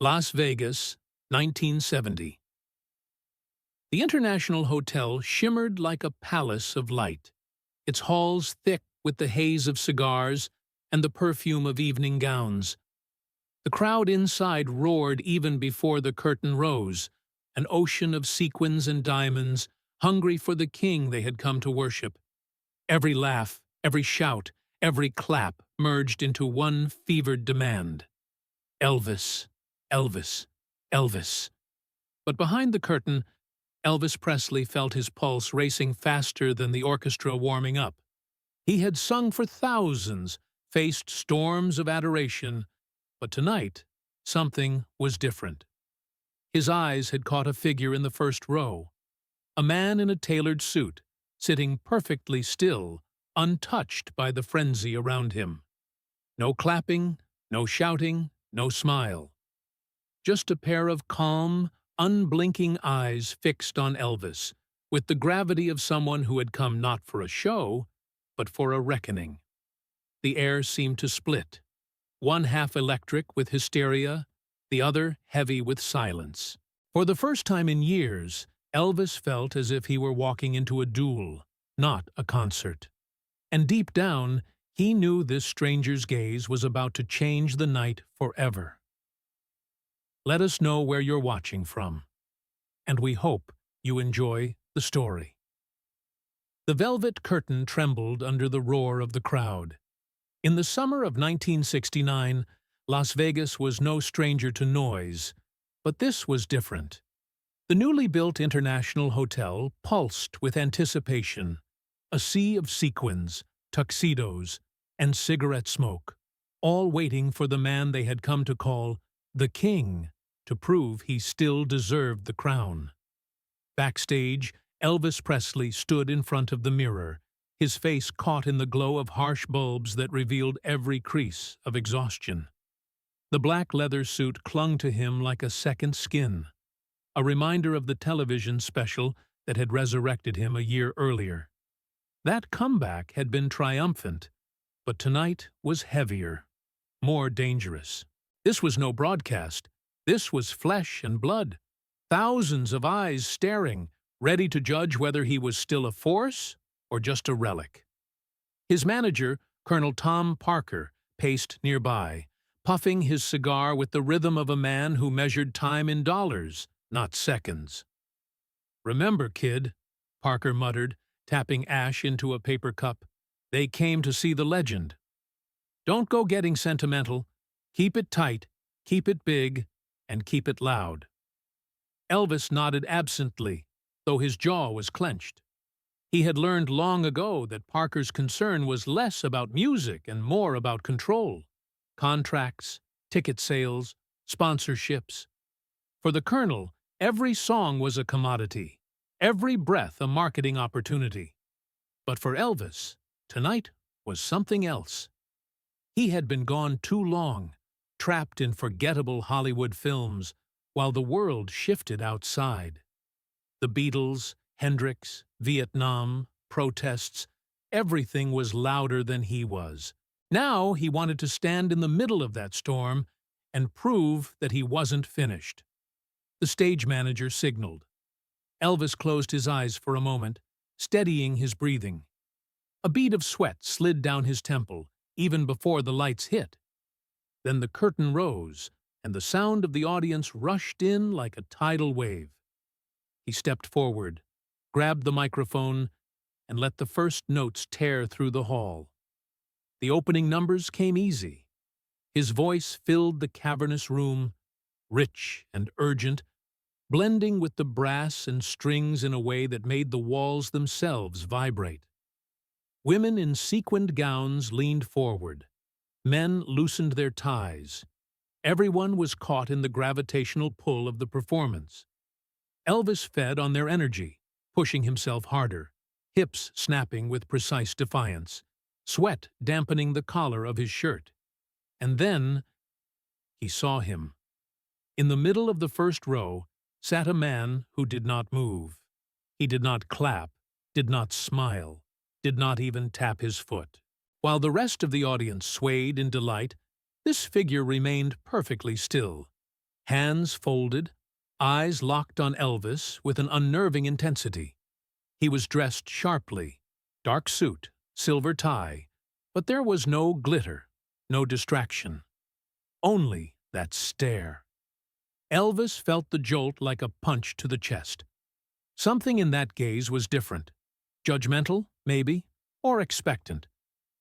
Las Vegas, 1970. The International Hotel shimmered like a palace of light, its halls thick with the haze of cigars and the perfume of evening gowns. The crowd inside roared even before the curtain rose, an ocean of sequins and diamonds, hungry for the king they had come to worship. Every laugh, every shout, every clap merged into one fevered demand. Elvis, Elvis, Elvis. But behind the curtain, Elvis Presley felt his pulse racing faster than the orchestra warming up. He had sung for thousands, faced storms of adoration, but tonight, something was different. His eyes had caught a figure in the first row, a man in a tailored suit, sitting perfectly still, untouched by the frenzy around him. No clapping, no shouting, no smile. Just a pair of calm, unblinking eyes fixed on Elvis, with the gravity of someone who had come not for a show, but for a reckoning. The air seemed to split, one half electric with hysteria, the other heavy with silence. For the first time in years, Elvis felt as if he were walking into a duel, not a concert. And deep down, he knew this stranger's gaze was about to change the night forever. Let us know where you're watching from, and we hope you enjoy the story. The velvet curtain trembled under the roar of the crowd. In the summer of 1969, Las Vegas was no stranger to noise, but this was different. The newly built International Hotel pulsed with anticipation, a sea of sequins, tuxedos, and cigarette smoke, all waiting for the man they had come to call the King, to prove he still deserved the crown. Backstage, Elvis Presley stood in front of the mirror, his face caught in the glow of harsh bulbs that revealed every crease of exhaustion. The black leather suit clung to him like a second skin, a reminder of the television special that had resurrected him a year earlier. That comeback had been triumphant, but tonight was heavier, more dangerous. This was no broadcast. This was flesh and blood, thousands of eyes staring, ready to judge whether he was still a force or just a relic. His manager, Colonel Tom Parker, paced nearby, puffing his cigar with the rhythm of a man who measured time in dollars, not seconds. "Remember, kid," Parker muttered, tapping ash into a paper cup, "they came to see the legend. Don't go getting sentimental. Keep it tight, keep it big, and keep it loud." Elvis nodded absently, though his jaw was clenched. He had learned long ago that Parker's concern was less about music and more about control. Contracts, ticket sales, sponsorships. For the Colonel, every song was a commodity, every breath a marketing opportunity. But for Elvis, tonight was something else. He had been gone too long, trapped in forgettable Hollywood films, while the world shifted outside. The Beatles, Hendrix, Vietnam, protests, everything was louder than he was. Now he wanted to stand in the middle of that storm and prove that he wasn't finished. The stage manager signaled. Elvis closed his eyes for a moment, steadying his breathing. A bead of sweat slid down his temple, even before the lights hit. Then the curtain rose, and the sound of the audience rushed in like a tidal wave. He stepped forward, grabbed the microphone, and let the first notes tear through the hall. The opening numbers came easy. His voice filled the cavernous room, rich and urgent, blending with the brass and strings in a way that made the walls themselves vibrate. Women in sequined gowns leaned forward. Men loosened their ties. Everyone was caught in the gravitational pull of the performance. Elvis fed on their energy, pushing himself harder, hips snapping with precise defiance, sweat dampening the collar of his shirt. And then he saw him. In the middle of the first row sat a man who did not move. He did not clap, did not smile, did not even tap his foot. While the rest of the audience swayed in delight, this figure remained perfectly still. hands folded, eyes locked on Elvis with an unnerving intensity. He was dressed sharply, dark suit, silver tie, but there was no glitter, no distraction. Only that stare. Elvis felt the jolt like a punch to the chest. Something in that gaze was different. Judgmental, maybe, or expectant,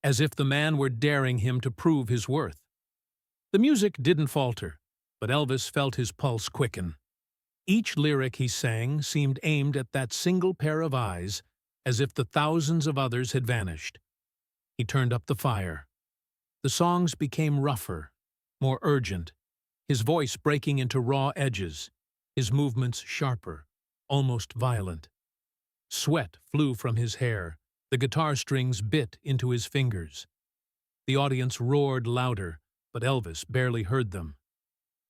as if the man were daring him to prove his worth. The music didn't falter, but Elvis felt his pulse quicken. Each lyric he sang seemed aimed at that single pair of eyes, as if the thousands of others had vanished. He turned up the fire. The songs became rougher, more urgent, his voice breaking into raw edges, his movements sharper, almost violent. Sweat flew from his hair, the guitar strings bit into his fingers. The audience roared louder, but Elvis barely heard them.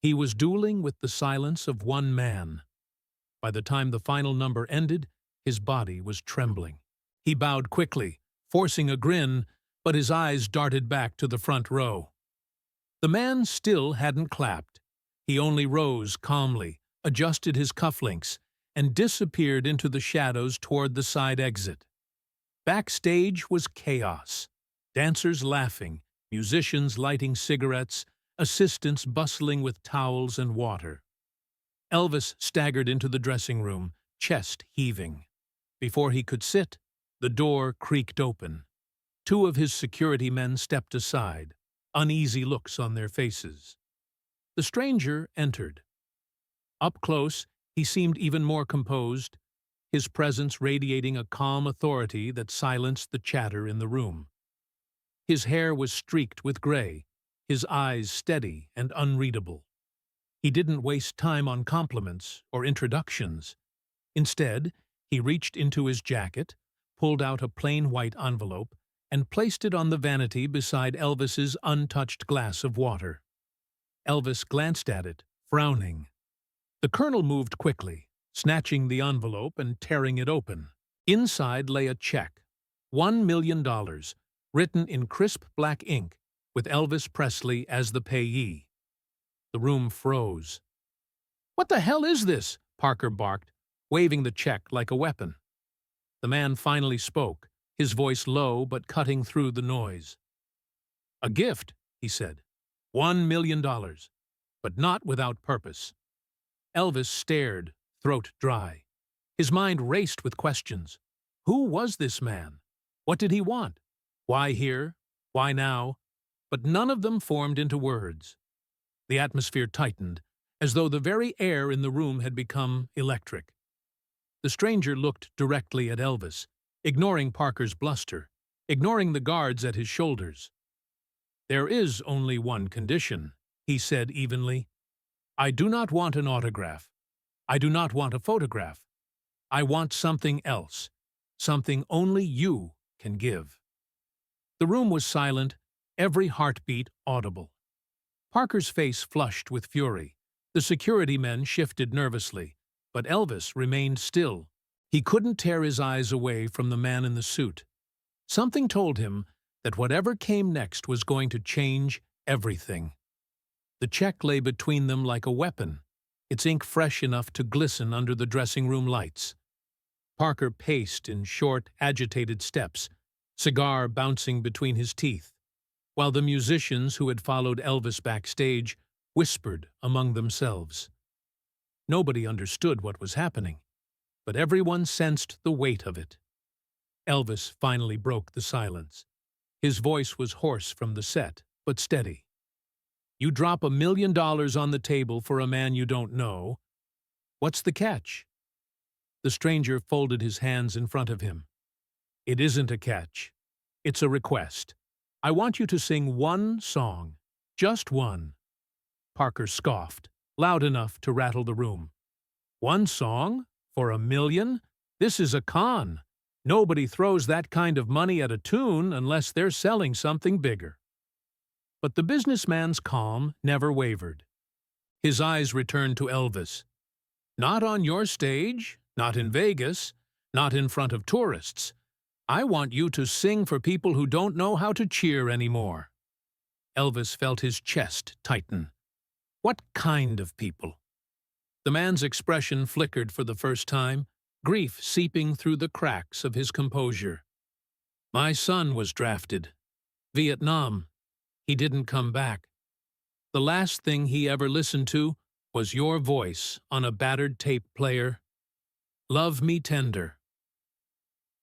He was dueling with the silence of one man. By the time the final number ended, his body was trembling. He bowed quickly, forcing a grin, but his eyes darted back to the front row. The man still hadn't clapped. He only rose calmly, adjusted his cufflinks, and disappeared into the shadows toward the side exit. Backstage was chaos. Dancers laughing, musicians lighting cigarettes, assistants bustling with towels and water. Elvis staggered into the dressing room, chest heaving. Before he could sit, the door creaked open. Two of his security men stepped aside, uneasy looks on their faces. The stranger entered. Up close, he seemed even more composed, his presence radiating a calm authority that silenced the chatter in the room. His hair was streaked with gray, his eyes steady and unreadable. He didn't waste time on compliments or introductions. Instead, he reached into his jacket, pulled out a plain white envelope, and placed it on the vanity beside Elvis's untouched glass of water. Elvis glanced at it, frowning. The colonel moved quickly, snatching the envelope and tearing it open. Inside lay a check, $1 million, written in crisp black ink, with Elvis Presley as the payee. The room froze. "What the hell is this?" Parker barked, waving the check like a weapon. The man finally spoke, his voice low but cutting through the noise. "A gift," he said. $1 million, but not without purpose." Elvis stared, throat dry. His mind raced with questions. Who was this man? What did he want? Why here? Why now? But none of them formed into words. The atmosphere tightened, as though the very air in the room had become electric. The stranger looked directly at Elvis, ignoring Parker's bluster, ignoring the guards at his shoulders. "There is only one condition," he said evenly. "I do not want an autograph. I do not want a photograph. I want something else, something only you can give." The room was silent, every heartbeat audible. Parker's face flushed with fury. The security men shifted nervously, but Elvis remained still. He couldn't tear his eyes away from the man in the suit. Something told him that whatever came next was going to change everything. The check lay between them like a weapon, its ink fresh enough to glisten under the dressing room lights. Parker paced in short, agitated steps, cigar bouncing between his teeth, while the musicians who had followed Elvis backstage whispered among themselves. Nobody understood what was happening, but everyone sensed the weight of it. Elvis finally broke the silence. His voice was hoarse from the set, but steady. "You drop $1 million on the table for a man you don't know. What's the catch?" The stranger folded his hands in front of him. "It isn't a catch. It's a request. I want you to sing one song. Just one." Parker scoffed, loud enough to rattle the room. "One song? For $1 million? This is a con. Nobody throws that kind of money at a tune unless they're selling something bigger." But the businessman's calm never wavered. His eyes returned to Elvis. "Not on your stage, not in Vegas, not in front of tourists. I want you to sing for people who don't know how to cheer anymore." Elvis felt his chest tighten. What kind of people? The man's expression flickered for the first time, grief seeping through the cracks of his composure. My son was drafted. Vietnam. He didn't come back. The last thing he ever listened to was your voice on a battered tape player. Love me tender.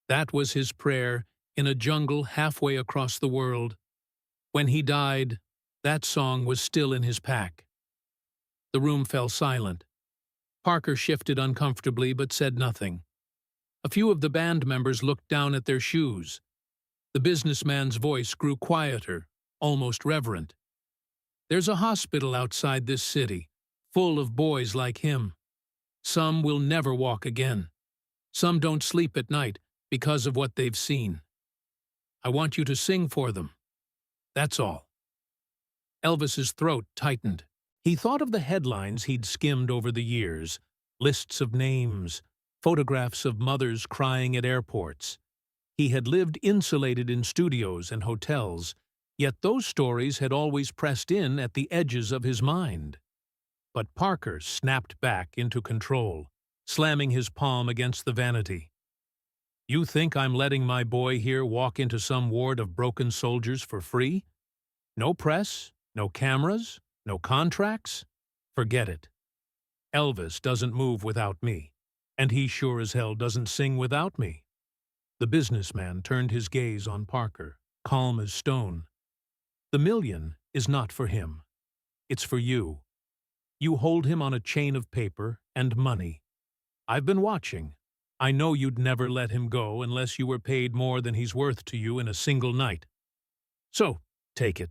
That was his prayer in a jungle halfway across the world. When he died, that song was still in his pack. The room fell silent. Parker shifted uncomfortably but said nothing. A few of the band members looked down at their shoes. The businessman's voice grew quieter, almost reverent. There's a hospital outside this city, full of boys like him. Some will never walk again. Some don't sleep at night because of what they've seen. I want you to sing for them. That's all. Elvis's throat tightened. He thought of the headlines he'd skimmed over the years, lists of names, photographs of mothers crying at airports. He had lived insulated in studios and hotels, yet those stories had always pressed in at the edges of his mind. But Parker snapped back into control, slamming his palm against the vanity. You think I'm letting my boy here walk into some ward of broken soldiers for free? No press, no cameras, no contracts? Forget it. Elvis doesn't move without me, and he sure as hell doesn't sing without me. The businessman turned his gaze on Parker, calm as stone. The $1 million is not for him. It's for you. You hold him on a chain of paper and money. I've been watching. I know you'd never let him go unless you were paid more than he's worth to you in a single night. So, take it.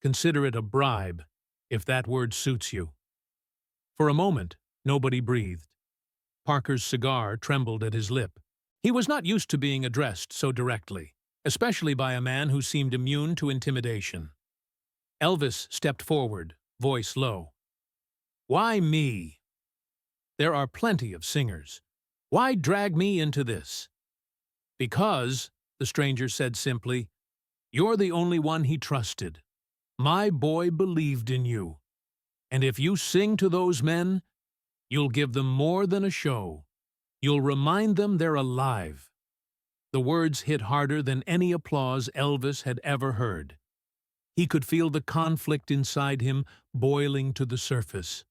Consider it a bribe, if that word suits you. For a moment, nobody breathed. Parker's cigar trembled at his lip. He was not used to being addressed so directly, especially by a man who seemed immune to intimidation. Elvis stepped forward, voice low. Why me? There are plenty of singers. Why drag me into this? Because, the stranger said simply, you're the only one he trusted. My boy believed in you. And if you sing to those men, you'll give them more than a show. You'll remind them they're alive. The words hit harder than any applause Elvis had ever heard. He could feel the conflict inside him boiling to the surface.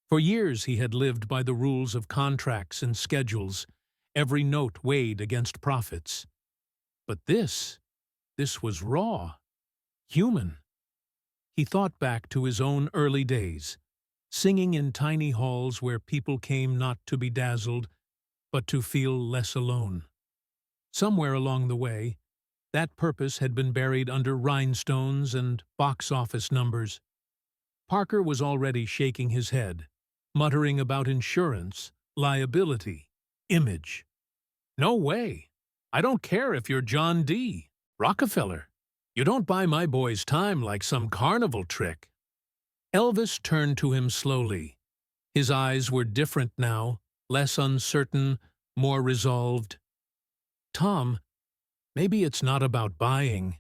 For years he had lived by the rules of contracts and schedules, every note weighed against profits. But this was raw, human. He thought back to his own early days, singing in tiny halls where people came not to be dazzled, but to feel less alone. Somewhere along the way, that purpose had been buried under rhinestones and box office numbers. Parker was already shaking his head, muttering about insurance, liability, image. No way. I don't care if you're John D. Rockefeller. You don't buy my boy's time like some carnival trick. Elvis turned to him slowly. His eyes were different now, less uncertain, more resolved. Tom, maybe it's not about buying.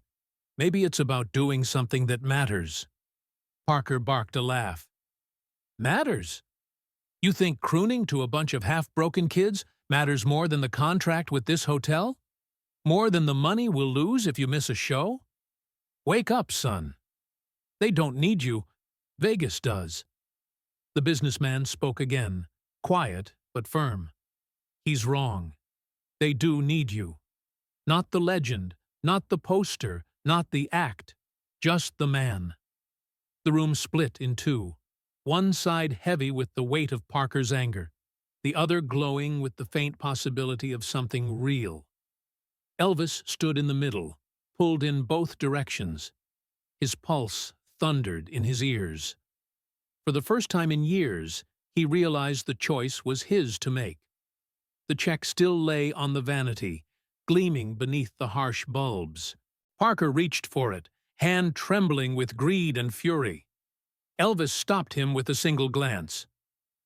Maybe it's about doing something that matters. Parker barked a laugh. Matters? You think crooning to a bunch of half-broken kids matters more than the contract with this hotel? More than the money we'll lose if you miss a show? Wake up, son. They don't need you. Vegas does. The businessman spoke again, quiet but firm. He's wrong. They do need you. Not the legend, not the poster, not the act, just the man. The room split in two, one side heavy with the weight of Parker's anger, the other glowing with the faint possibility of something real. Elvis stood in the middle, pulled in both directions. His pulse thundered in his ears. For the first time in years, he realized the choice was his to make. The check still lay on the vanity, gleaming beneath the harsh bulbs. Parker reached for it, hand trembling with greed and fury. Elvis stopped him with a single glance.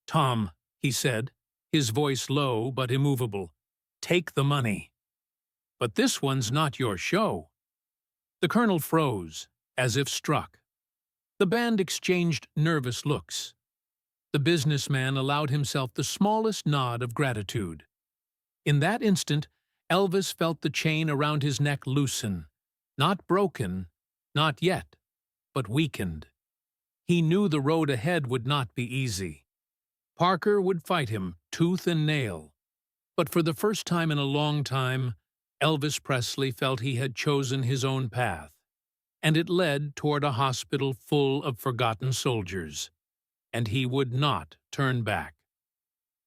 "Tom," he said, his voice low but immovable, "take the money. But this one's not your show." The colonel froze, as if struck. The band exchanged nervous looks. The businessman allowed himself the smallest nod of gratitude. In that instant, Elvis felt the chain around his neck loosen. Not broken, not yet, but weakened. He knew the road ahead would not be easy. Parker would fight him tooth and nail. But for the first time in a long time, Elvis Presley felt he had chosen his own path, and it led toward a hospital full of forgotten soldiers. And he would not turn back.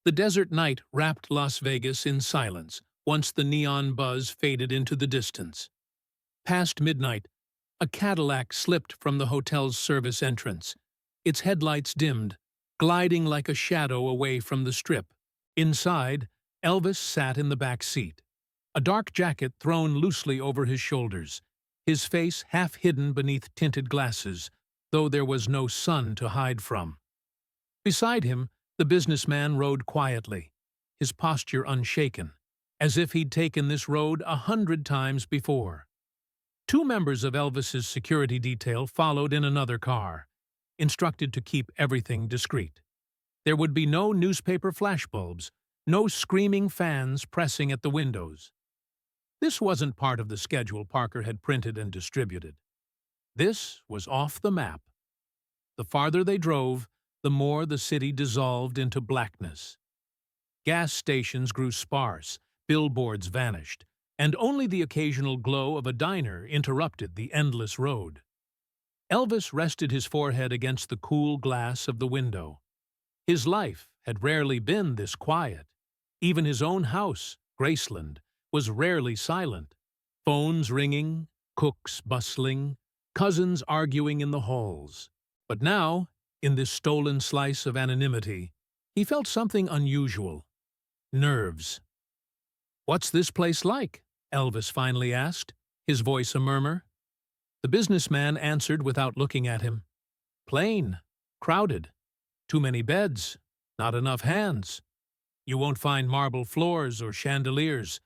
The desert night wrapped Las Vegas in silence once the neon buzz faded into the distance. Past midnight, a Cadillac slipped from the hotel's service entrance, its headlights dimmed, gliding like a shadow away from the strip. Inside, Elvis sat in the back seat, a dark jacket thrown loosely over his shoulders, his face half hidden beneath tinted glasses, though there was no sun to hide from. Beside him, the businessman rode quietly, his posture unshaken, as if he'd taken this road 100 times before. Two members of Elvis's security detail followed in another car, instructed to keep everything discreet. There would be no newspaper flashbulbs, no screaming fans pressing at the windows. This wasn't part of the schedule Parker had printed and distributed. This was off the map. The farther they drove, the more the city dissolved into blackness. Gas stations grew sparse, billboards vanished, and only the occasional glow of a diner interrupted the endless road. Elvis rested his forehead against the cool glass of the window. His life had rarely been this quiet. Even his own house, Graceland, was rarely silent. Phones ringing, cooks bustling, cousins arguing in the halls. But now, in this stolen slice of anonymity, he felt something unusual. Nerves. "What's this place like?" Elvis finally asked, his voice a murmur. The businessman answered without looking at him. "Plain, crowded, too many beds, not enough hands. You won't find marble floors or chandeliers,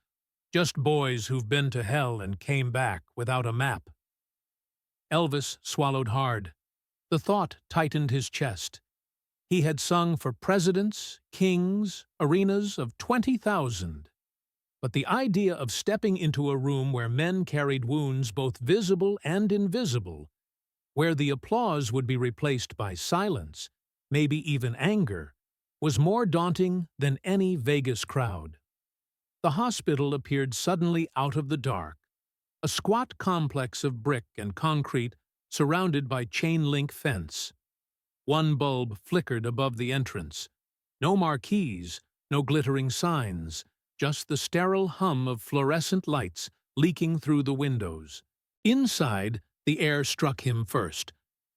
just boys who've been to hell and came back without a map." Elvis swallowed hard. The thought tightened his chest. He had sung for presidents, kings, arenas of 20,000. But the idea of stepping into a room where men carried wounds both visible and invisible, where the applause would be replaced by silence, maybe even anger, was more daunting than any Vegas crowd. The hospital appeared suddenly out of the dark, a squat complex of brick and concrete surrounded by chain-link fence. One bulb flickered above the entrance. No marquees, no glittering signs, just the sterile hum of fluorescent lights leaking through the windows. Inside, the air struck him first,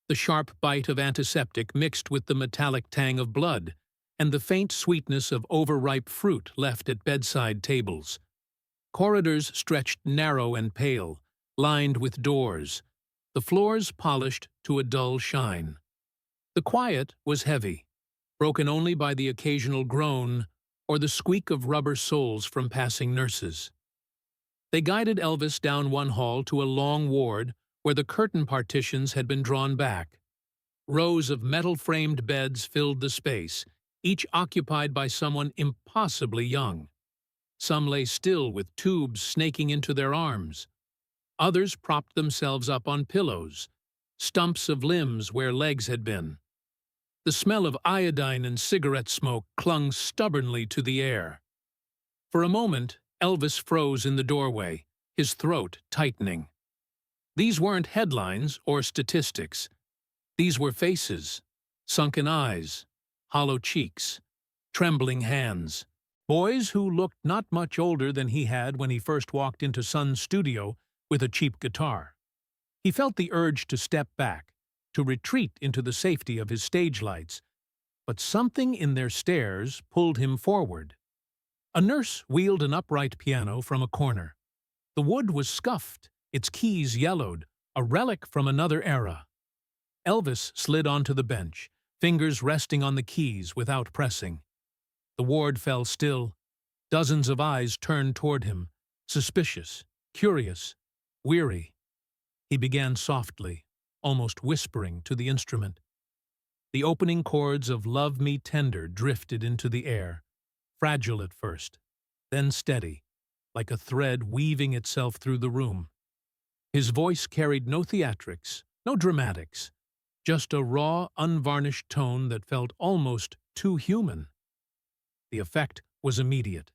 the sharp bite of antiseptic mixed with the metallic tang of blood, and the faint sweetness of overripe fruit left at bedside tables. Corridors stretched narrow and pale, lined with doors, the floors polished to a dull shine. The quiet was heavy, broken only by the occasional groan or the squeak of rubber soles from passing nurses. They guided Elvis down one hall to a long ward where the curtain partitions had been drawn back. Rows of metal-framed beds filled the space, each occupied by someone impossibly young. Some lay still with tubes snaking into their arms. Others propped themselves up on pillows, stumps of limbs where legs had been. The smell of iodine and cigarette smoke clung stubbornly to the air. For a moment, Elvis froze in the doorway, his throat tightening. These weren't headlines or statistics. These were faces, sunken eyes, hollow cheeks, trembling hands. Boys who looked not much older than he had when he first walked into Sun's studio with a cheap guitar. He felt the urge to step back, to retreat into the safety of his stage lights, but something in their stares pulled him forward. A nurse wheeled an upright piano from a corner. The wood was scuffed, its keys yellowed, a relic from another era. Elvis slid onto the bench, fingers resting on the keys without pressing. The ward fell still. Dozens of eyes turned toward him, suspicious, curious, weary. He began softly, almost whispering to the instrument. The opening chords of Love Me Tender drifted into the air, fragile at first, then steady, like a thread weaving itself through the room. His voice carried no theatrics, no dramatics, just a raw, unvarnished tone that felt almost too human. The effect was immediate.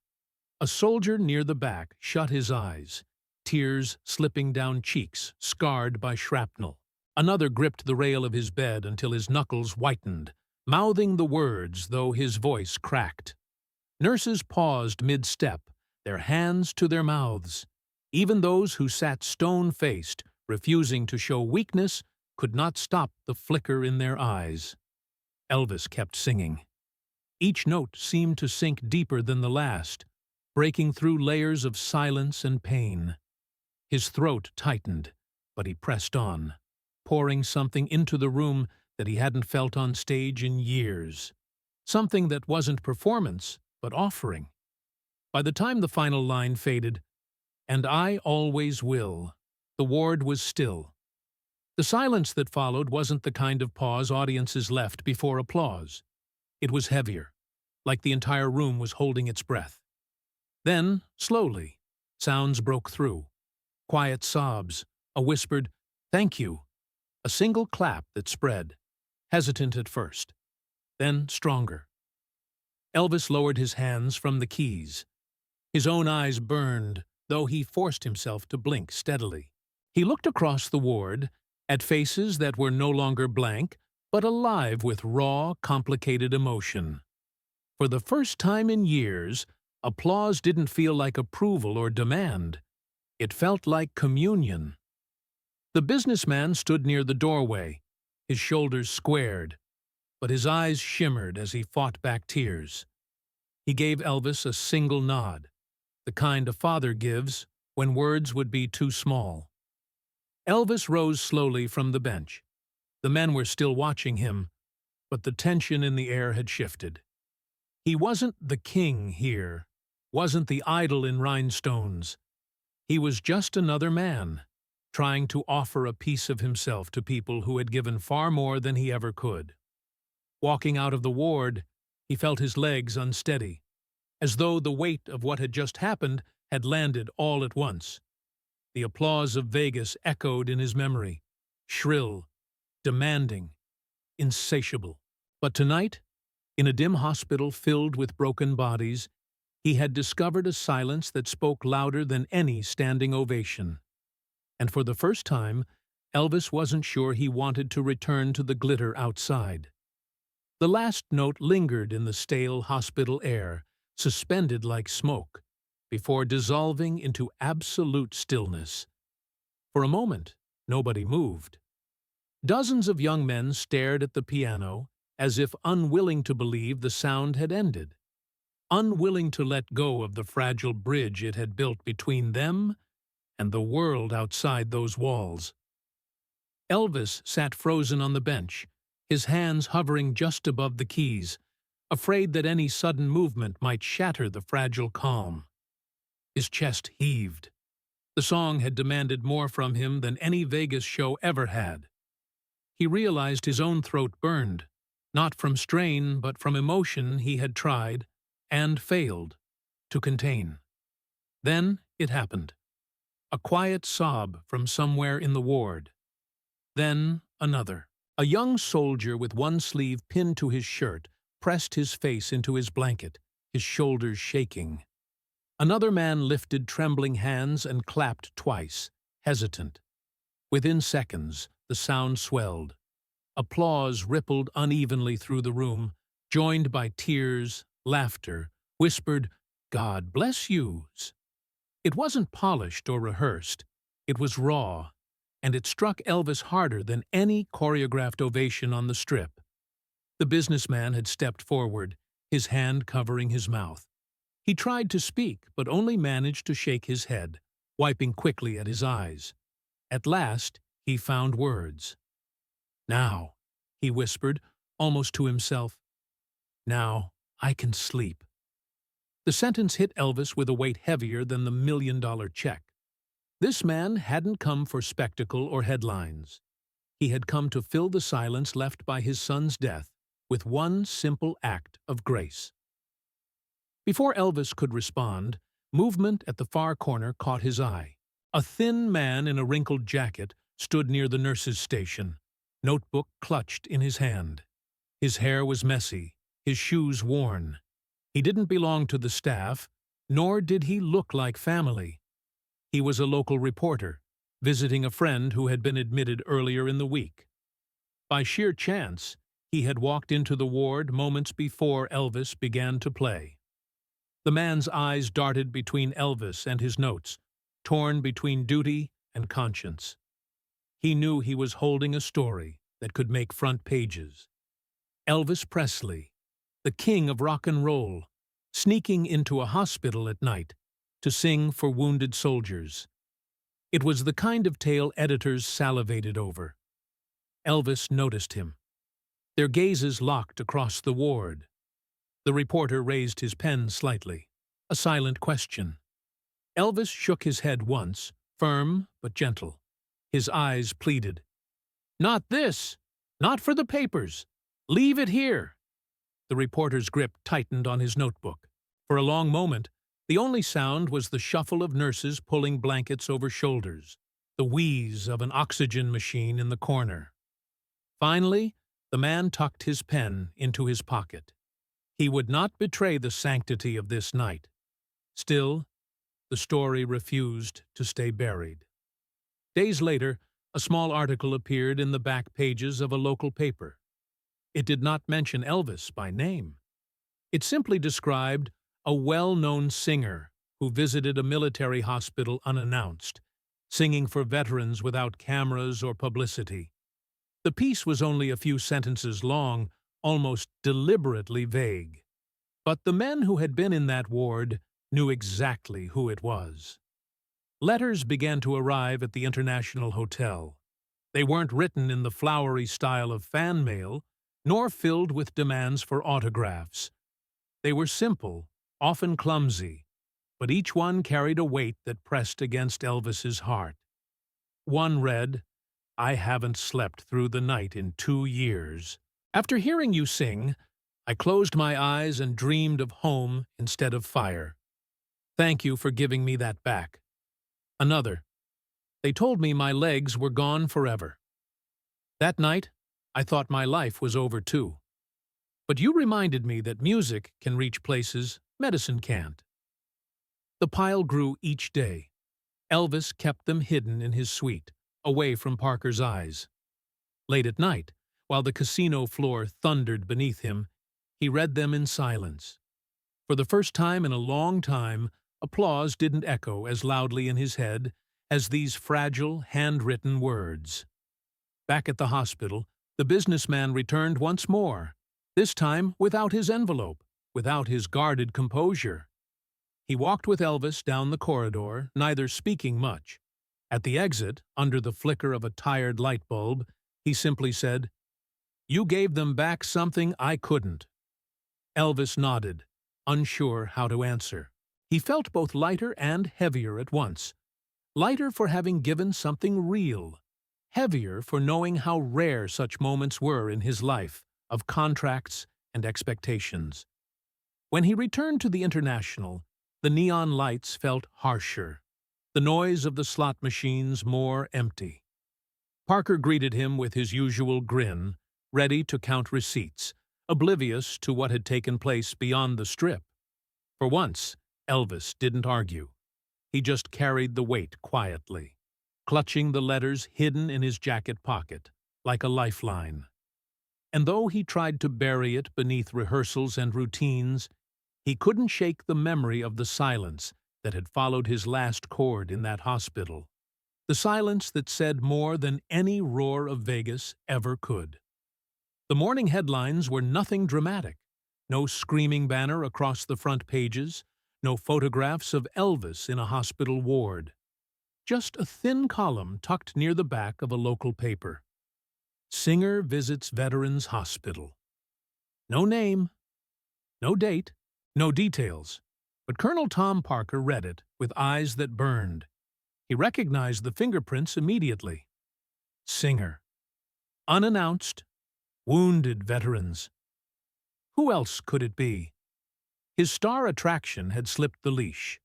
A soldier near the back shut his eyes, tears slipping down cheeks scarred by shrapnel. Another gripped the rail of his bed until his knuckles whitened, mouthing the words though his voice cracked. Nurses paused mid-step, their hands to their mouths. Even those who sat stone-faced, refusing to show weakness, could not stop the flicker in their eyes. Elvis kept singing. Each note seemed to sink deeper than the last, breaking through layers of silence and pain. His throat tightened, but he pressed on, pouring something into the room that he hadn't felt on stage in years. Something that wasn't performance, but offering. By the time the final line faded, "And I always will," the ward was still. The silence that followed wasn't the kind of pause audiences left before applause. It was heavier, like the entire room was holding its breath. Then, slowly, sounds broke through. Quiet sobs, a whispered, "Thank you," a single clap that spread, hesitant at first, then stronger. Elvis lowered his hands from the keys. His own eyes burned, though he forced himself to blink steadily. He looked across the ward, at faces that were no longer blank, but alive with raw, complicated emotion. For the first time in years, applause didn't feel like approval or demand. It felt like communion. The businessman stood near the doorway, his shoulders squared, but his eyes shimmered as he fought back tears. He gave Elvis a single nod, the kind a father gives when words would be too small. Elvis rose slowly from the bench. The men were still watching him, but the tension in the air had shifted. He wasn't the king here, wasn't the idol in rhinestones. He was just another man, trying to offer a piece of himself to people who had given far more than he ever could. Walking out of the ward, he felt his legs unsteady, as though the weight of what had just happened had landed all at once. The applause of Vegas echoed in his memory, shrill, demanding, insatiable. But tonight, in a dim hospital filled with broken bodies, he had discovered a silence that spoke louder than any standing ovation. And for the first time, Elvis wasn't sure he wanted to return to the glitter outside. The last note lingered in the stale hospital air, suspended like smoke, before dissolving into absolute stillness. For a moment, nobody moved. Dozens of young men stared at the piano, as if unwilling to believe the sound had ended, unwilling to let go of the fragile bridge it had built between them and the world outside those walls. Elvis sat frozen on the bench, his hands hovering just above the keys, afraid that any sudden movement might shatter the fragile calm. His chest heaved. The song had demanded more from him than any Vegas show ever had. He realized his own throat burned, not from strain but from emotion he had tried, and failed, to contain. Then it happened. A quiet sob from somewhere in the ward. Then another. A young soldier with one sleeve pinned to his shirt pressed his face into his blanket, his shoulders shaking. Another man lifted trembling hands and clapped twice, hesitant. Within seconds, the sound swelled. Applause rippled unevenly through the room, joined by tears, laughter, whispered, "God bless yous." It wasn't polished or rehearsed. It was raw, and it struck Elvis harder than any choreographed ovation on the Strip. The businessman had stepped forward, his hand covering his mouth. He tried to speak, but only managed to shake his head, wiping quickly at his eyes. At last, he found words. "Now," he whispered, almost to himself, "now I can sleep." The sentence hit Elvis with a weight heavier than the $1 million check. This man hadn't come for spectacle or headlines. He had come to fill the silence left by his son's death with one simple act of grace. Before Elvis could respond, movement at the far corner caught his eye. A thin man in a wrinkled jacket stood near the nurse's station, notebook clutched in his hand. His hair was messy, his shoes worn. He didn't belong to the staff, nor did he look like family. He was a local reporter, visiting a friend who had been admitted earlier in the week. By sheer chance, he had walked into the ward moments before Elvis began to play. The man's eyes darted between Elvis and his notes, torn between duty and conscience. He knew he was holding a story that could make front pages. Elvis Presley, the king of rock and roll, sneaking into a hospital at night to sing for wounded soldiers. It was the kind of tale editors salivated over. Elvis noticed him. Their gazes locked across the ward. The reporter raised his pen slightly, a silent question. Elvis shook his head once, firm but gentle. His eyes pleaded. "Not this! Not for the papers! Leave it here!" The reporter's grip tightened on his notebook. For a long moment, the only sound was the shuffle of nurses pulling blankets over shoulders, the wheeze of an oxygen machine in the corner. Finally, the man tucked his pen into his pocket. He would not betray the sanctity of this night. Still, the story refused to stay buried. Days later, a small article appeared in the back pages of a local paper. It did not mention Elvis by name. It simply described a well-known singer who visited a military hospital unannounced, singing for veterans without cameras or publicity. The piece was only a few sentences long, almost deliberately vague. But the men who had been in that ward knew exactly who it was. Letters began to arrive at the International Hotel. They weren't written in the flowery style of fan mail, nor filled with demands for autographs. They were simple, often clumsy, but each one carried a weight that pressed against Elvis's heart. One read, "I haven't slept through the night in 2 years. After hearing you sing, I closed my eyes and dreamed of home instead of fire. Thank you for giving me that back." Another, "They told me my legs were gone forever. That night, I thought my life was over too. But you reminded me that music can reach places medicine can't." The pile grew each day. Elvis kept them hidden in his suite, away from Parker's eyes. Late at night, while the casino floor thundered beneath him, he read them in silence. For the first time in a long time, applause didn't echo as loudly in his head as these fragile, handwritten words. Back at the hospital, the businessman returned once more, this time without his envelope, without his guarded composure. He walked with Elvis down the corridor, neither speaking much. At the exit, under the flicker of a tired light bulb, he simply said, "You gave them back something I couldn't." Elvis nodded, unsure how to answer. He felt both lighter and heavier at once. Lighter for having given something real. Heavier for knowing how rare such moments were in his life, of contracts and expectations. When he returned to the International, the neon lights felt harsher, the noise of the slot machines more empty. Parker greeted him with his usual grin, ready to count receipts, oblivious to what had taken place beyond the strip. For once, Elvis didn't argue. He just carried the weight quietly, clutching the letters hidden in his jacket pocket, like a lifeline. And though he tried to bury it beneath rehearsals and routines, he couldn't shake the memory of the silence that had followed his last chord in that hospital. The silence that said more than any roar of Vegas ever could. The morning headlines were nothing dramatic. No screaming banner across the front pages, no photographs of Elvis in a hospital ward. Just a thin column tucked near the back of a local paper. Singer visits Veterans Hospital. No name, no date, no details, but Colonel Tom Parker read it with eyes that burned. He recognized the fingerprints immediately. Singer. Unannounced, wounded veterans. Who else could it be? His star attraction had slipped the leash.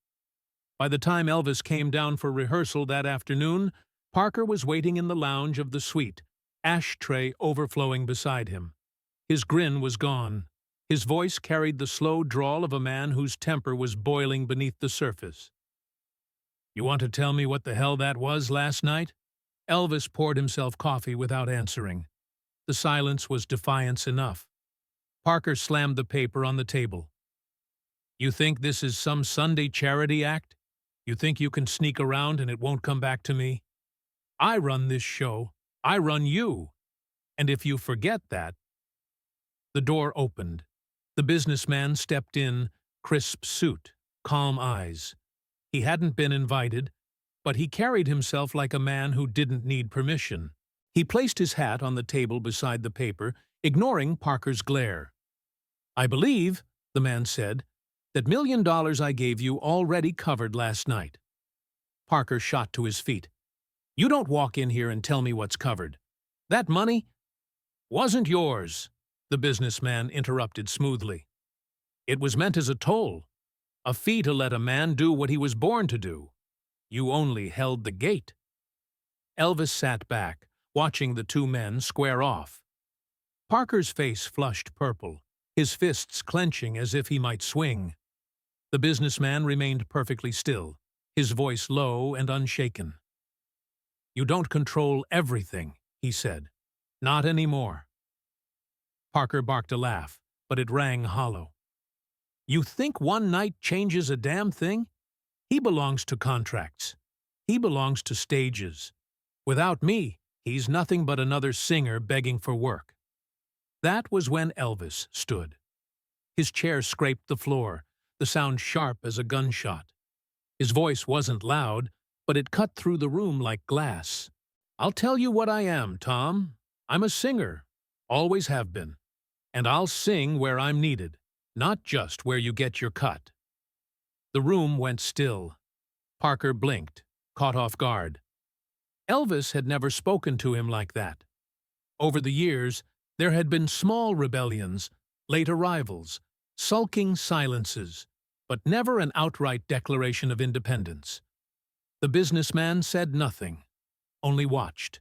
By the time Elvis came down for rehearsal that afternoon, Parker was waiting in the lounge of the suite, ashtray overflowing beside him. His grin was gone. His voice carried the slow drawl of a man whose temper was boiling beneath the surface. "You want to tell me what the hell that was last night?" Elvis poured himself coffee without answering. The silence was defiance enough. Parker slammed the paper on the table. "You think this is some Sunday charity act? You think you can sneak around and it won't come back to me? I run this show. I run you. And if you forget that—" The door opened. The businessman stepped in, crisp suit, calm eyes. He hadn't been invited, but he carried himself like a man who didn't need permission. He placed his hat on the table beside the paper, ignoring Parker's glare. "I believe," the man said, "that $1 million I gave you already covered last night." Parker shot to his feet. "You don't walk in here and tell me what's covered. That money wasn't yours," the businessman interrupted smoothly. "It was meant as a toll, a fee to let a man do what he was born to do. You only held the gate." Elvis sat back, watching the two men square off. Parker's face flushed purple, his fists clenching as if he might swing. The businessman remained perfectly still, his voice low and unshaken. "You don't control everything," he said. "Not anymore." Parker barked a laugh, but it rang hollow. "You think one night changes a damn thing? He belongs to contracts. He belongs to stages. Without me, he's nothing but another singer begging for work." That was when Elvis stood. His chair scraped the floor, the sound sharp as a gunshot. His voice wasn't loud, but it cut through the room like glass. "I'll tell you what I am, Tom. I'm a singer. Always have been. And I'll sing where I'm needed, not just where you get your cut." The room went still. Parker blinked, caught off guard. Elvis had never spoken to him like that. Over the years, there had been small rebellions, late arrivals, sulking silences, but never an outright declaration of independence. The businessman said nothing, only watched.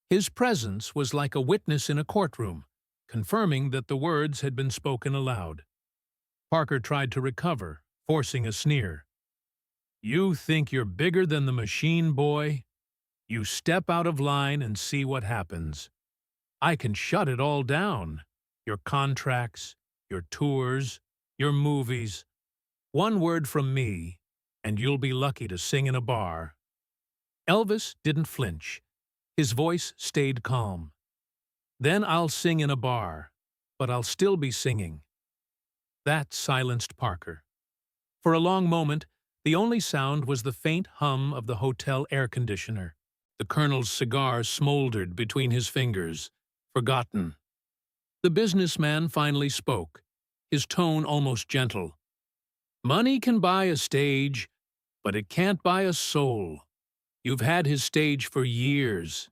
His presence was like a witness in a courtroom, confirming that the words had been spoken aloud. Parker tried to recover, forcing a sneer. "You think you're bigger than the machine, boy? You step out of line and see what happens. I can shut it all down. Your contracts, your tours, your movies. One word from me, and you'll be lucky to sing in a bar." Elvis didn't flinch. His voice stayed calm. "Then I'll sing in a bar, but I'll still be singing." That silenced Parker. For a long moment, the only sound was the faint hum of the hotel air conditioner. The colonel's cigar smoldered between his fingers, forgotten. The businessman finally spoke, his tone almost gentle. "Money can buy a stage, but it can't buy a soul. You've had his stage for years.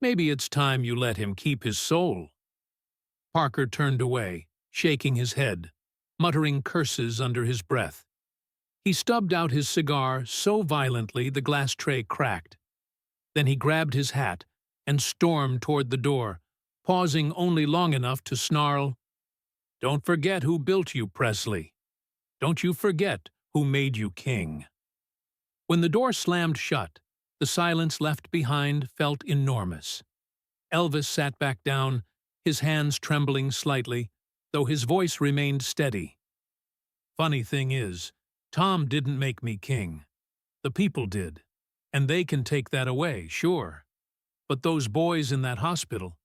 Maybe it's time you let him keep his soul." Parker turned away, shaking his head, muttering curses under his breath. He stubbed out his cigar so violently the glass tray cracked. Then he grabbed his hat and stormed toward the door, pausing only long enough to snarl, "Don't forget who built you, Presley. Don't you forget who made you king." When the door slammed shut, the silence left behind felt enormous. Elvis sat back down, his hands trembling slightly, though his voice remained steady. "Funny thing is, Tom didn't make me king. The people did. And they can take that away, sure. But those boys in that hospital,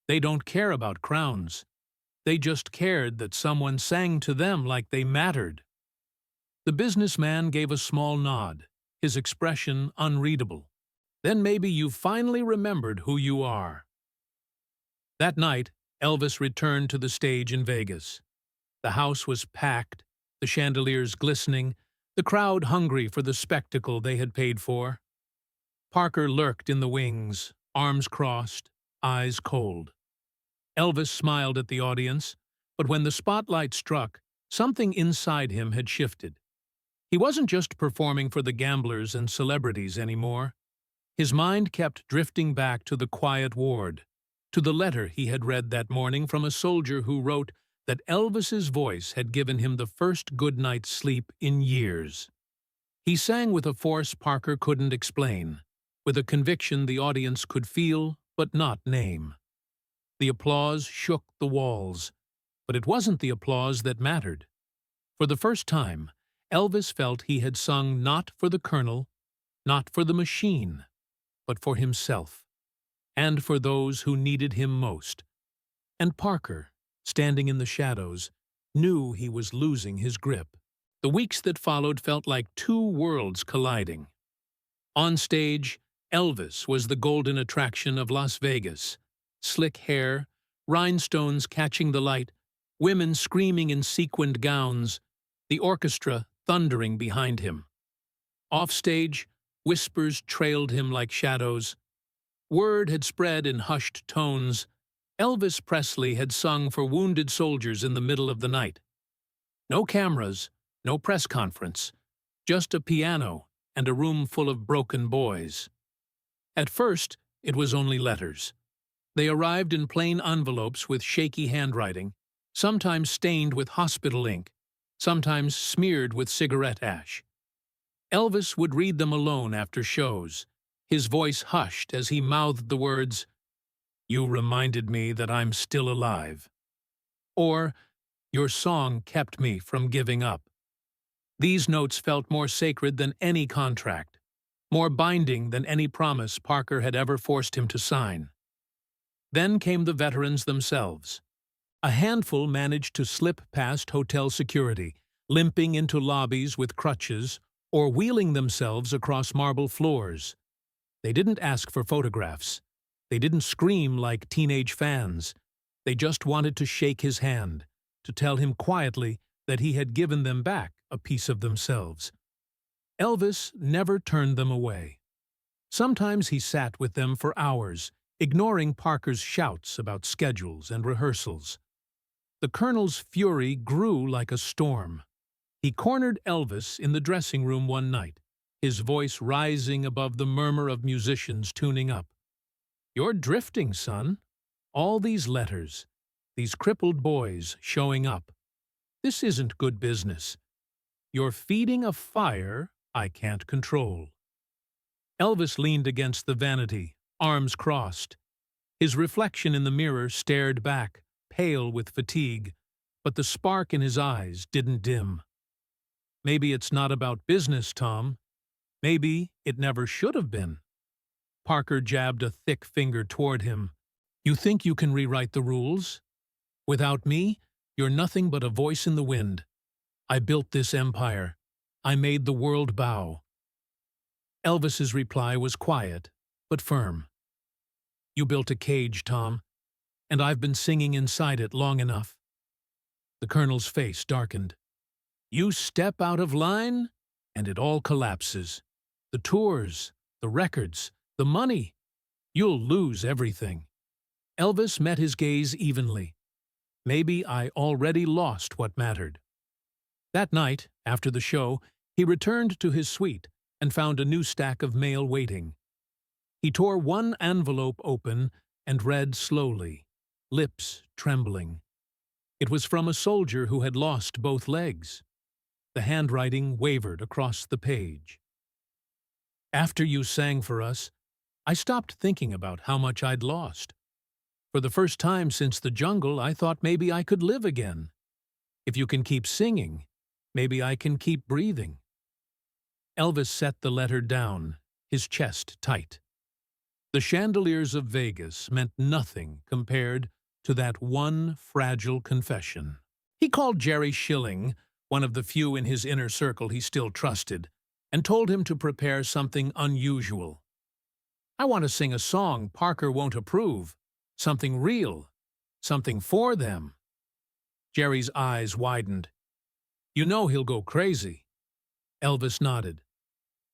they don't care about crowns. They just cared that someone sang to them like they mattered." The businessman gave a small nod, his expression unreadable. "Then maybe you've finally remembered who you are." That night, Elvis returned to the stage in Vegas. The house was packed, the chandeliers glistening, the crowd hungry for the spectacle they had paid for. Parker lurked in the wings, arms crossed, eyes cold. Elvis smiled at the audience, but when the spotlight struck, something inside him had shifted. He wasn't just performing for the gamblers and celebrities anymore. His mind kept drifting back to the quiet ward, to the letter he had read that morning from a soldier who wrote that Elvis's voice had given him the first good night's sleep in years. He sang with a force Parker couldn't explain, with a conviction the audience could feel but not name. The applause shook the walls, but it wasn't the applause that mattered. For the first time, Elvis felt he had sung not for the colonel, not for the machine, but for himself, and for those who needed him most. And Parker, standing in the shadows, knew he was losing his grip. The weeks that followed felt like two worlds colliding. On stage, Elvis was the golden attraction of Las Vegas. Slick hair, rhinestones catching the light, women screaming in sequined gowns, the orchestra thundering behind him. Offstage, whispers trailed him like shadows. Word had spread in hushed tones. Elvis Presley had sung for wounded soldiers in the middle of the night. No cameras, no press conference, just a piano and a room full of broken boys. At first, it was only letters. They arrived in plain envelopes with shaky handwriting, sometimes stained with hospital ink, sometimes smeared with cigarette ash. Elvis would read them alone after shows, his voice hushed as he mouthed the words, "You reminded me that I'm still alive," or "Your song kept me from giving up." These notes felt more sacred than any contract, more binding than any promise Parker had ever forced him to sign. Then came the veterans themselves. A handful managed to slip past hotel security, limping into lobbies with crutches or wheeling themselves across marble floors. They didn't ask for photographs. They didn't scream like teenage fans. They just wanted to shake his hand, to tell him quietly that he had given them back a piece of themselves. Elvis never turned them away. Sometimes he sat with them for hours, ignoring Parker's shouts about schedules and rehearsals. The colonel's fury grew like a storm. He cornered Elvis in the dressing room one night, his voice rising above the murmur of musicians tuning up. "You're drifting, son. All these letters, these crippled boys showing up. This isn't good business. You're feeding a fire I can't control." Elvis leaned against the vanity, arms crossed. His reflection in the mirror stared back, pale with fatigue, but the spark in his eyes didn't dim. "Maybe it's not about business, Tom. Maybe it never should have been." Parker jabbed a thick finger toward him. "You think you can rewrite the rules? Without me, you're nothing but a voice in the wind. I built this empire. I made the world bow." Elvis's reply was quiet, but firm. "You built a cage, Tom, and I've been singing inside it long enough." The colonel's face darkened. "You step out of line, and it all collapses. The tours, the records, the money. You'll lose everything." Elvis met his gaze evenly. "Maybe I already lost what mattered." That night, after the show, he returned to his suite and found a new stack of mail waiting. He tore one envelope open and read slowly, lips trembling. It was from a soldier who had lost both legs. The handwriting wavered across the page. "After you sang for us, I stopped thinking about how much I'd lost. For the first time since the jungle, I thought maybe I could live again. If you can keep singing, maybe I can keep breathing." Elvis set the letter down, his chest tight. The chandeliers of Vegas meant nothing compared to that one fragile confession. He called Jerry Schilling, one of the few in his inner circle he still trusted, and told him to prepare something unusual. "I want to sing a song Parker won't approve, something real, something for them." Jerry's eyes widened. "You know he'll go crazy." Elvis nodded.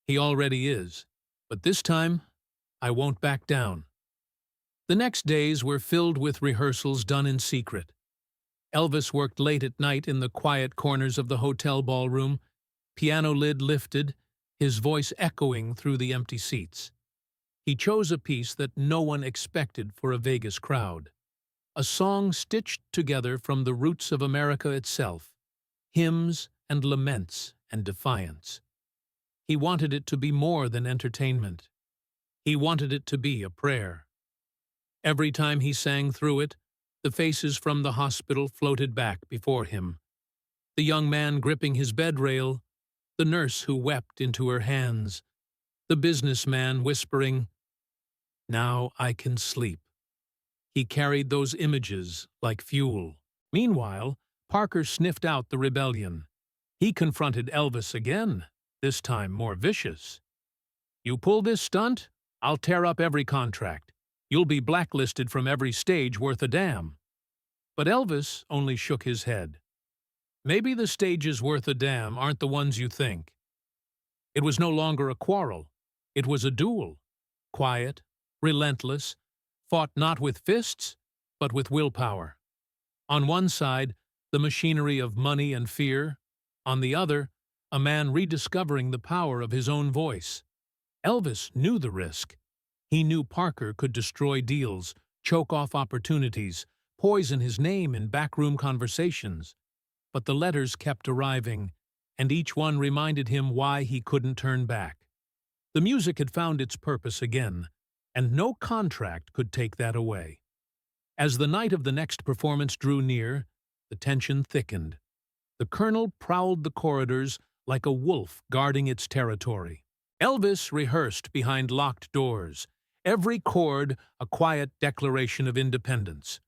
"He already is, but this time I won't back down." The next days were filled with rehearsals done in secret. Elvis worked late at night in the quiet corners of the hotel ballroom, piano lid lifted, his voice echoing through the empty seats. He chose a piece that no one expected for a Vegas crowd, a song stitched together from the roots of America itself, hymns and laments and defiance. He wanted it to be more than entertainment. He wanted it to be a prayer. Every time he sang through it, the faces from the hospital floated back before him. The young man gripping his bed rail, the nurse who wept into her hands, the businessman whispering, "Now I can sleep." He carried those images like fuel. Meanwhile, Parker sniffed out the rebellion. He confronted Elvis again, this time more vicious. "You pull this stunt, I'll tear up every contract. You'll be blacklisted from every stage worth a damn." But Elvis only shook his head. "Maybe the stages worth a damn aren't the ones you think." It was no longer a quarrel. It was a duel. Quiet, relentless, fought not with fists, but with willpower. On one side, the machinery of money and fear. On the other, a man rediscovering the power of his own voice. Elvis knew the risk. He knew Parker could destroy deals, choke off opportunities, poison his name in backroom conversations. But the letters kept arriving, and each one reminded him why he couldn't turn back. The music had found its purpose again, and no contract could take that away. As the night of the next performance drew near, the tension thickened. The colonel prowled the corridors like a wolf guarding its territory. Elvis rehearsed behind locked doors, every chord a quiet declaration of independence.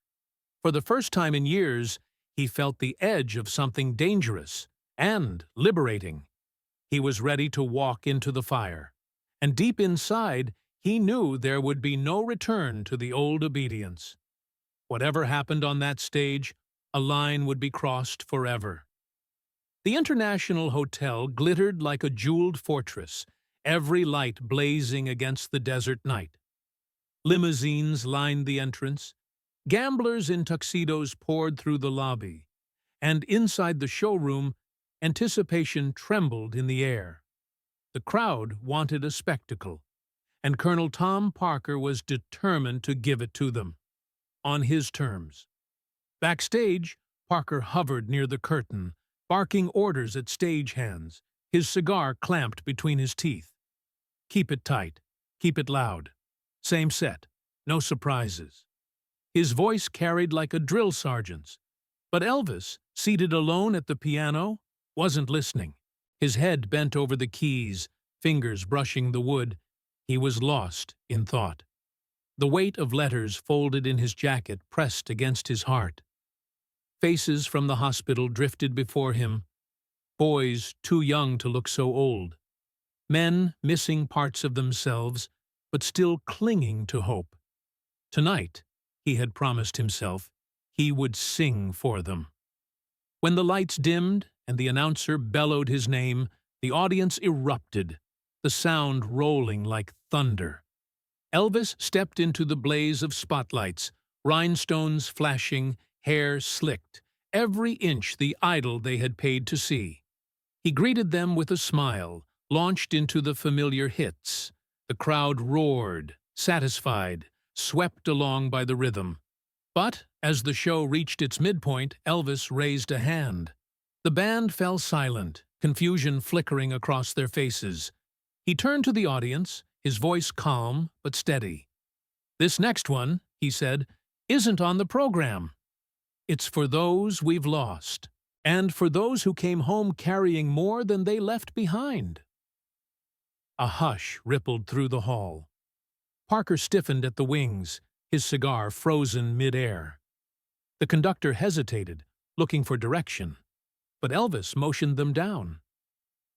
For the first time in years, he felt the edge of something dangerous and liberating. He was ready to walk into the fire, and deep inside, he knew there would be no return to the old obedience. Whatever happened on that stage, a line would be crossed forever. The International Hotel glittered like a jeweled fortress, every light blazing against the desert night. Limousines lined the entrance, gamblers in tuxedos poured through the lobby, and inside the showroom, anticipation trembled in the air. The crowd wanted a spectacle, and Colonel Tom Parker was determined to give it to them, on his terms. Backstage, Parker hovered near the curtain, barking orders at stagehands, his cigar clamped between his teeth. "Keep it tight. Keep it loud. Same set. No surprises." His voice carried like a drill sergeant's. But Elvis, seated alone at the piano, wasn't listening. His head bent over the keys, fingers brushing the wood. He was lost in thought. The weight of letters folded in his jacket pressed against his heart. Faces from the hospital drifted before him, boys too young to look so old, men missing parts of themselves, but still clinging to hope. Tonight, he had promised himself, he would sing for them. When the lights dimmed and the announcer bellowed his name, the audience erupted, the sound rolling like thunder. Elvis stepped into the blaze of spotlights, rhinestones flashing, hair slicked, every inch the idol they had paid to see. He greeted them with a smile, launched into the familiar hits. The crowd roared, satisfied, swept along by the rhythm. But as the show reached its midpoint, Elvis raised a hand. The band fell silent, confusion flickering across their faces. He turned to the audience, his voice calm but steady. "This next one," he said, "isn't on the program. It's for those we've lost, and for those who came home carrying more than they left behind." A hush rippled through the hall. Parker stiffened at the wings, his cigar frozen mid-air. The conductor hesitated, looking for direction, but Elvis motioned them down.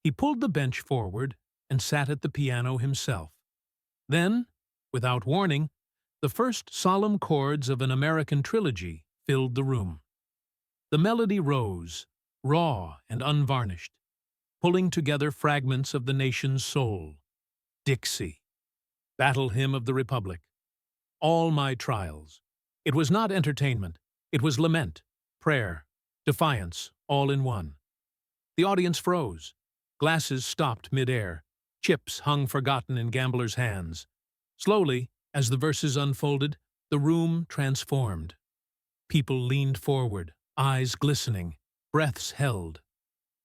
He pulled the bench forward and sat at the piano himself. Then, without warning, the first solemn chords of an American trilogy filled the room. The melody rose, raw and unvarnished, pulling together fragments of the nation's soul. Dixie, Battle Hymn of the Republic, all my trials. It was not entertainment. It was lament, prayer, defiance, all in one. The audience froze. Glasses stopped midair. Chips hung forgotten in gamblers' hands. Slowly, as the verses unfolded, the room transformed. People leaned forward, eyes glistening, breaths held.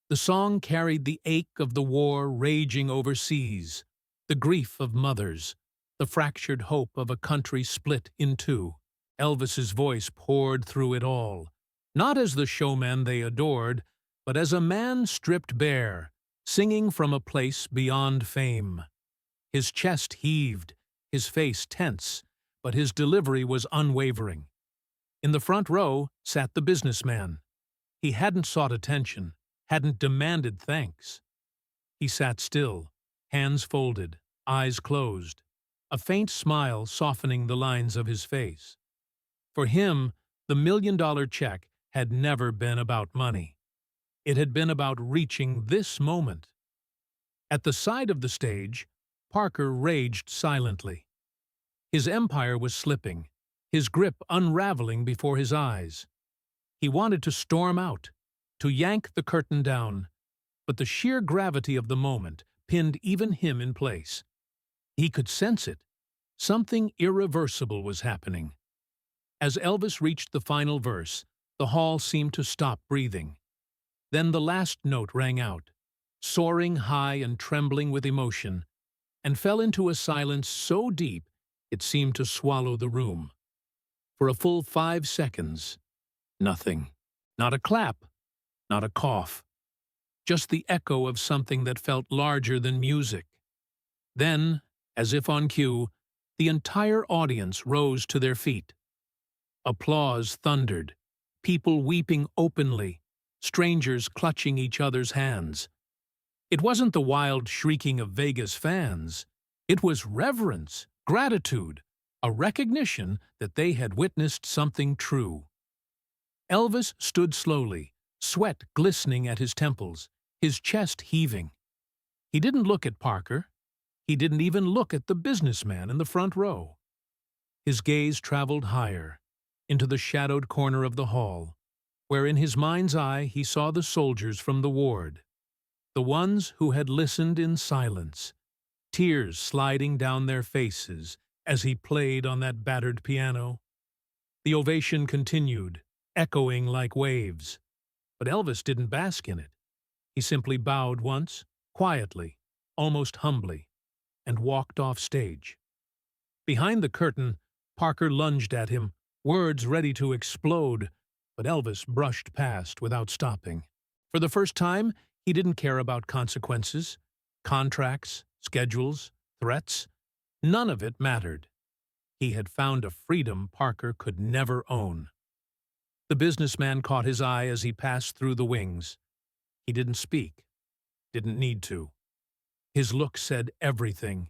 The song carried the ache of the war raging overseas, the grief of mothers, the fractured hope of a country split in two. Elvis's voice poured through it all, not as the showman they adored, but as a man stripped bare, singing from a place beyond fame. His chest heaved, his face tense, but his delivery was unwavering. In the front row sat the businessman. He hadn't sought attention, hadn't demanded thanks. He sat still, hands folded, eyes closed, a faint smile softening the lines of his face. For him, the $1 million check had never been about money. It had been about reaching this moment. At the side of the stage, Parker raged silently. His empire was slipping, his grip unraveling before his eyes. He wanted to storm out, to yank the curtain down, but the sheer gravity of the moment pinned even him in place. He could sense it. Something irreversible was happening. As Elvis reached the final verse, the hall seemed to stop breathing. Then the last note rang out, soaring high and trembling with emotion, and fell into a silence so deep it seemed to swallow the room. For a full 5 seconds, nothing. Not a clap, not a cough. Just the echo of something that felt larger than music. Then, as if on cue, the entire audience rose to their feet. Applause thundered, people weeping openly, strangers clutching each other's hands. It wasn't the wild shrieking of Vegas fans. It was reverence, gratitude, a recognition that they had witnessed something true. Elvis stood slowly, sweat glistening at his temples, his chest heaving. He didn't look at Parker. He didn't even look at the businessman in the front row. His gaze traveled higher, into the shadowed corner of the hall, where in his mind's eye he saw the soldiers from the ward, the ones who had listened in silence, tears sliding down their faces as he played on that battered piano. The ovation continued, echoing like waves. But Elvis didn't bask in it. He simply bowed once, quietly, almost humbly, and walked off stage. Behind the curtain, Parker lunged at him, words ready to explode, but Elvis brushed past without stopping. For the first time, he didn't care about consequences, contracts, schedules, threats. None of it mattered. He had found a freedom Parker could never own. The businessman caught his eye as he passed through the wings. He didn't speak, didn't need to. His look said everything.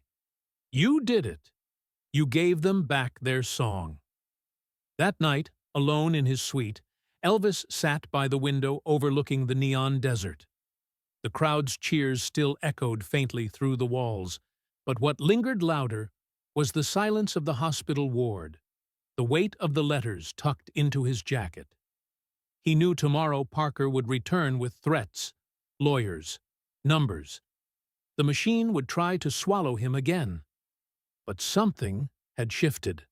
You did it. You gave them back their song. That night, alone in his suite, Elvis sat by the window overlooking the neon desert. The crowd's cheers still echoed faintly through the walls, but what lingered louder was the silence of the hospital ward, the weight of the letters tucked into his jacket. He knew tomorrow Parker would return with threats, lawyers, numbers. The machine would try to swallow him again. But something had shifted.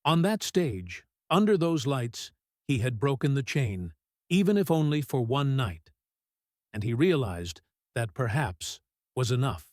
On that stage, under those lights, he had broken the chain, even if only for one night. And he realized that perhaps was enough.